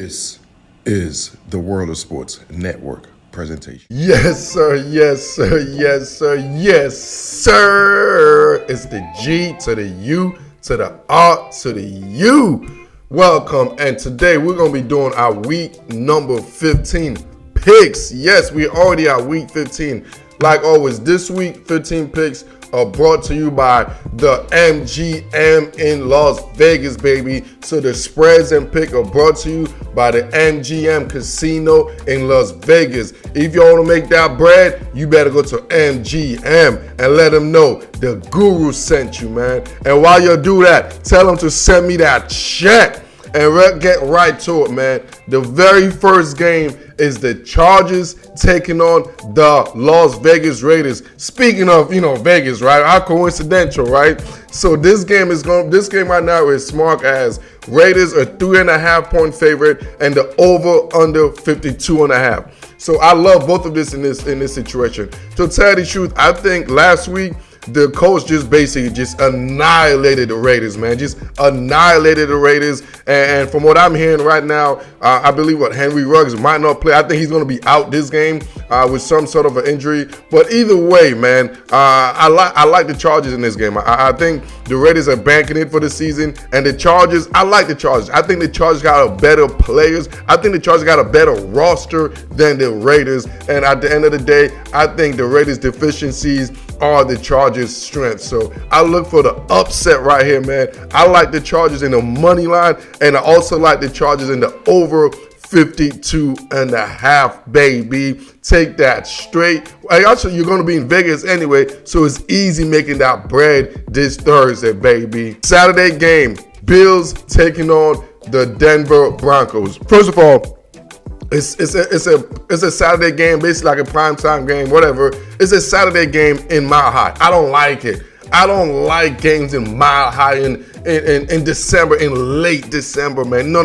This is the World of Sports Network presentation. Yes, sir. Yes, sir. Yes, sir. Yes, sir. It's the G to the U to the R to the U. Welcome. And today we're going to be doing our week number 15 picks. Yes, we already are week 15. Like always, this week 15 picks are brought to you by the MGM in Las Vegas, baby. So the spreads and pick are brought to you by the MGM Casino in Las Vegas. If you want to make that bread, you better go to MGM and let them know the guru sent you, man. And while you do that, tell them to send me that check. And get right to it, man. The very first game is the Chargers taking on the Las Vegas Raiders. Speaking of, Vegas, right? How coincidental, right? So this game right now is marked as Raiders a 3.5 point favorite and the over under 52.5. So I love both of this in this situation. To tell you the truth, I think last week the coach basically annihilated the Raiders, man. Just annihilated the Raiders. And from what I'm hearing right now, I believe Henry Ruggs might not play. I think he's going to be out this game with some sort of an injury. But either way, man, I like the Chargers in this game. I think the Raiders are banking it for the season. And the Chargers, I like the Chargers. I think the Chargers got a better players. I think the Chargers got a better roster than the Raiders. And at the end of the day, I think the Raiders' deficiencies are the Chargers' strength. So I look for the upset right here, man. I like the Chargers in the money line, and I also like the Chargers in the over 52.5, baby. Take that straight. Actually, you're going to be in Vegas anyway, so it's easy making that bread this Thursday, baby. Saturday game, Bills taking on the Denver Broncos. First of all, it's a Saturday game, basically like a primetime game, whatever. It's a Saturday game in Mile High. I don't like it. I don't like games in Mile High in December, in late December, man. No.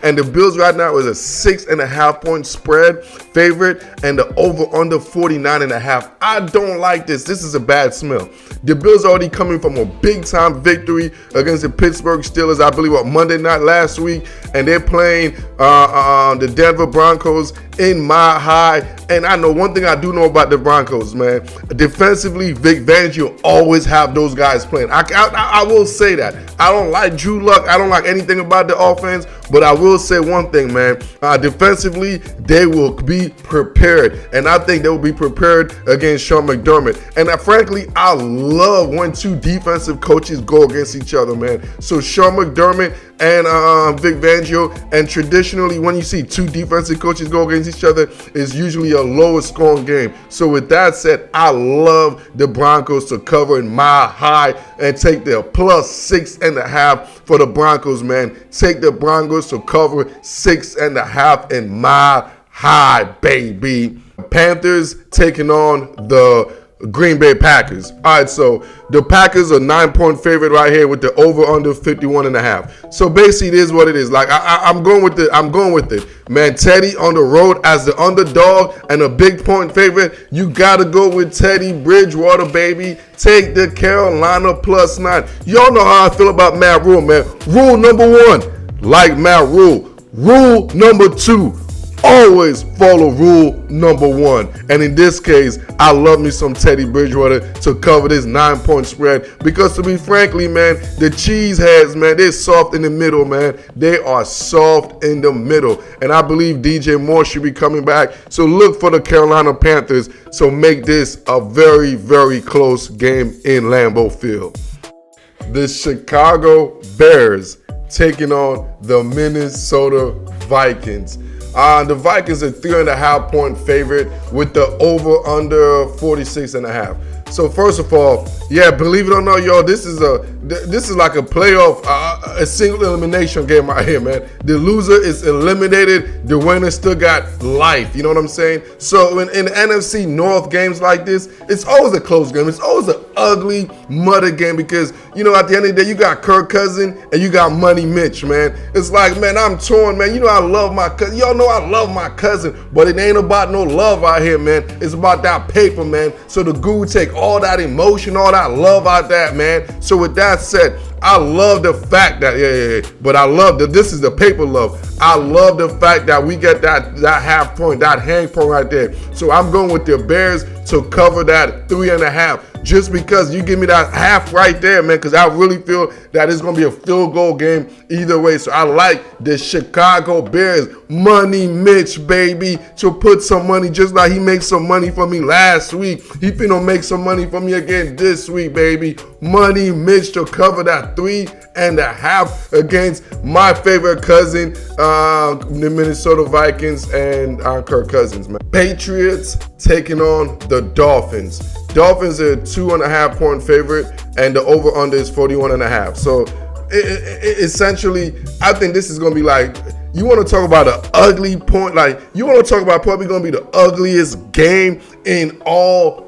And the Bills right now is a 6.5 point spread favorite and the over under 49.5. I don't like this. This is a bad smell. The Bills already coming from a big time victory against the Pittsburgh Steelers, I believe, Monday night last week, and they're playing the Denver Broncos in Mile High. And I know one thing I do know about the Broncos, man. Defensively, Vic Fangio always have those guys playing. I will say that. I don't like Drew Luck. I don't like anything about the offense, but I will say one thing, man. Defensively, they will be prepared, and I think they will be prepared against Sean McDermott. And frankly, I love when two defensive coaches go against each other, man. So Sean McDermott and Vic Fangio, and traditionally when you see two defensive coaches go against each other, it's usually a lower scoring game. So with that said, I love the Broncos to cover in Mile High and take their plus 6.5 for the Broncos, man. Take the Broncos to cover 6.5 in Mile High, baby. Panthers taking on the Green Bay Packers. All right, so the Packers are 9-point favorite right here with the over under 51.5. So basically, it is what it is. Like I'm going with it. Man, Teddy on the road as the underdog and a big point favorite. You gotta go with Teddy Bridgewater, baby. Take the Carolina plus 9. Y'all know how I feel about Matt Rule, man. Rule number 1, like Matt Rule. Rule number 2, always follow rule number 1. And in this case, I love me some Teddy Bridgewater to cover this 9-point spread. Because to be frankly, man, the cheeseheads, man, they're soft in the middle, man. They are soft in the middle. And I believe DJ Moore should be coming back. So look for the Carolina Panthers to make this a very, very close game in Lambeau Field. The Chicago Bears taking on the Minnesota Vikings. The Vikings are 3.5 point favorite with the over under 46.5. So first of all, yeah, believe it or not, y'all, this is like a playoff, a single elimination game right here, man. The loser is eliminated. The winner still got life. You know what I'm saying? So in the NFC North games like this, it's always a close game. It's always an ugly, muddy game because, at the end of the day, you got Kirk Cousins and you got Money Mitch, man. It's like, man, I'm torn, man. I love my cousin. Y'all know I love my cousin, but it ain't about no love out here, man. It's about that paper, man. So the guru take all that emotion, all that love out that, man. So with that said, I love the fact that, but I love that this is the paper love. I love the fact that we get that half point, that hang point right there. So I'm going with the Bears to cover that 3.5, just because you give me that half right there, man, because I really feel that it's going to be a field goal game either way. So I like the Chicago Bears. Money Mitch, baby, to put some money, just like he made some money for me last week. He finna make some money for me again this week, baby. Money Mitch to cover that 3.5 against my favorite cousin, the Minnesota Vikings, and Kirk Cousins, man. Patriots taking on the Dolphins. Dolphins are a 2.5 point favorite, and the over-under is 41.5. So essentially, I think this is going to be like, you want to talk about an ugly point, like you want to talk about probably going to be the ugliest game in all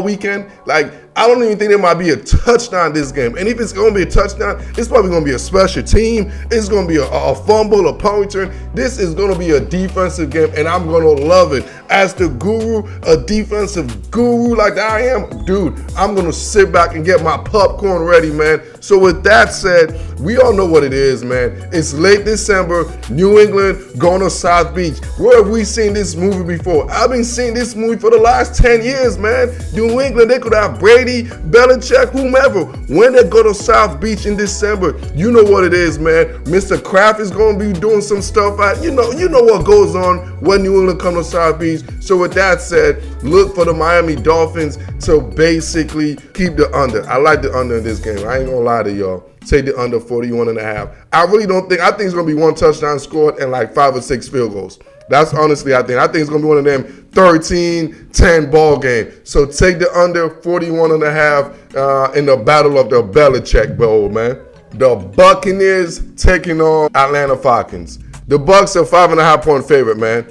weekend. Like, I don't even think there might be a touchdown this game. And if it's going to be a touchdown, it's probably going to be a special team. It's going to be a fumble, a punt return. This is going to be a defensive game, and I'm going to love it. As the guru, a defensive guru like I am, dude, I'm going to sit back and get my popcorn ready, man. So with that said, we all know what it is, man. It's late December, New England going to South Beach. Where have we seen this movie before? I've been seeing this movie for the last 10 years, man. New England, they could have Brady, Belichick, whomever. When they go to South Beach in December, you know what it is, man. Mr. Kraft is going to be doing some stuff. You know what goes on when New England come to South Beach. So with that said, look for the Miami Dolphins to basically keep the under. I like the under in this game. I ain't going to lie to y'all. Take the under 41.5. I think it's going to be one touchdown scored and like 5 or 6 field goals. That's honestly, I think it's going to be one of them 13-10 ball game. So take the under 41.5 in the battle of the Belichick Bowl, man. The Buccaneers taking on Atlanta Falcons. The Bucs are 5.5 point favorite, man.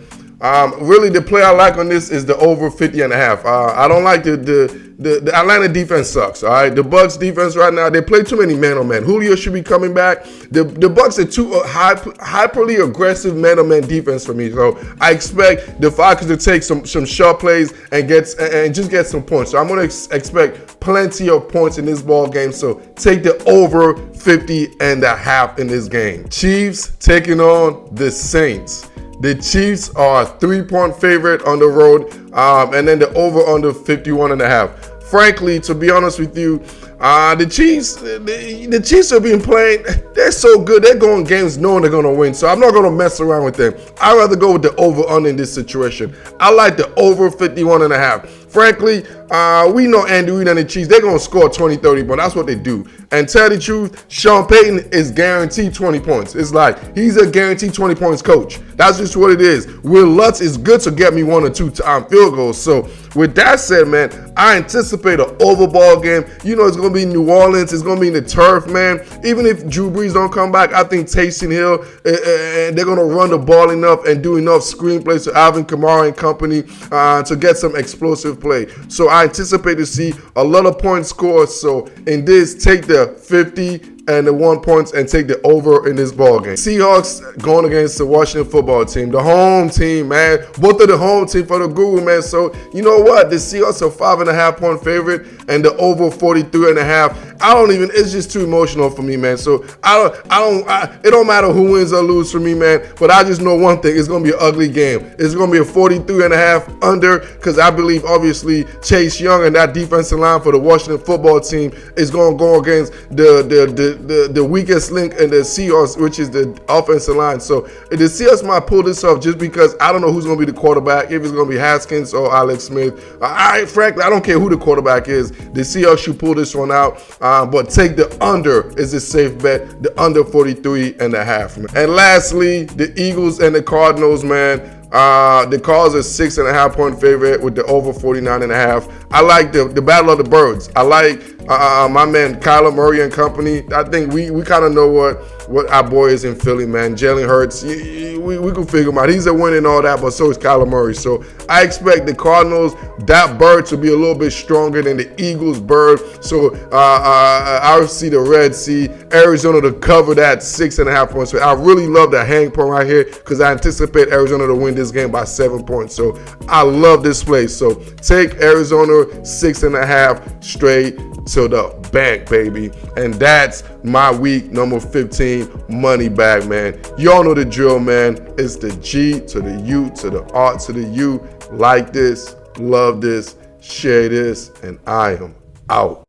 Really, the play I like on this is the over 50.5. I don't like the Atlanta defense sucks. All right, the Bucs defense right now, they play too many man-on-man. Julio should be coming back. The Bucs are too hyperly aggressive man-on-man defense for me. So I expect the Falcons to take some sharp plays and just get some points. So I'm going to expect plenty of points in this ball game. So take the over 50.5 in this game. Chiefs taking on the Saints. The Chiefs are a 3-point favorite on the road, and then the over under 51.5. Frankly, to be honest with you, the Chiefs have been playing. They're so good. They're going games knowing they're going to win. So I'm not going to mess around with them. I'd rather go with the over under in this situation. I like the over 51.5. Frankly, we know Andy Reid and the Chiefs, they're going to score 20, 30, but that's what they do. And tell the truth, Sean Payton is guaranteed 20 points. It's like he's a guaranteed 20 points coach. That's just what it is. Will Lutz is good to get me 1 or 2 field goals. So with that said, man, I anticipate an over ball game. You know, it's going to be New Orleans. It's going to be in the turf, man. Even if Drew Brees don't come back, I think Taysom Hill, they're going to run the ball enough and do enough screenplays to Alvin Kamara and company to get some explosive play. So I anticipate to see a lot of points scored. So in this, take the 50 and the 1 points and take the over in this ball game. Seahawks going against the Washington football team, the home team, man. Both of the home team for the Guru, man. So you know what? The Seahawks are 5.5 point favorite and the over 43.5. It's just too emotional for me, man. So it don't matter who wins or lose for me, man. But I just know one thing: it's gonna be an ugly game. It's gonna be a 43.5 under, because I believe obviously Chase Young and that defensive line for the Washington football team is gonna go against the weakest link in the Seahawks, which is the offensive line. So the Seahawks might pull this off just because I don't know who's going to be the quarterback, if it's going to be Haskins or Alex Smith. Frankly, I don't care who the quarterback is. The Seahawks should pull this one out, but take the under is a safe bet, the under 43.5. Man. And lastly, the Eagles and the Cardinals, man. The Cards are 6.5 point favorite with the over 49.5. I like the battle of the birds. I like my man Kyler Murray and company. I think we kind of know what our boy is in Philly, man. Jalen Hurts, we can figure him out. He's a winner and all that, but so is Kyler Murray. So I expect the Cardinals, that bird, to be a little bit stronger than the Eagles bird. So I see the Red Sea, Arizona to cover that 6.5 points. So I really love the hang point right here because I anticipate Arizona to win this game by 7 points. So I love this play. So take Arizona 6.5 straight to the bank, baby. And that's my week number 15 money bag, man. Y'all know the drill, man. It's the G to the U to the R to the U. Like this, love this, share this, and I am out.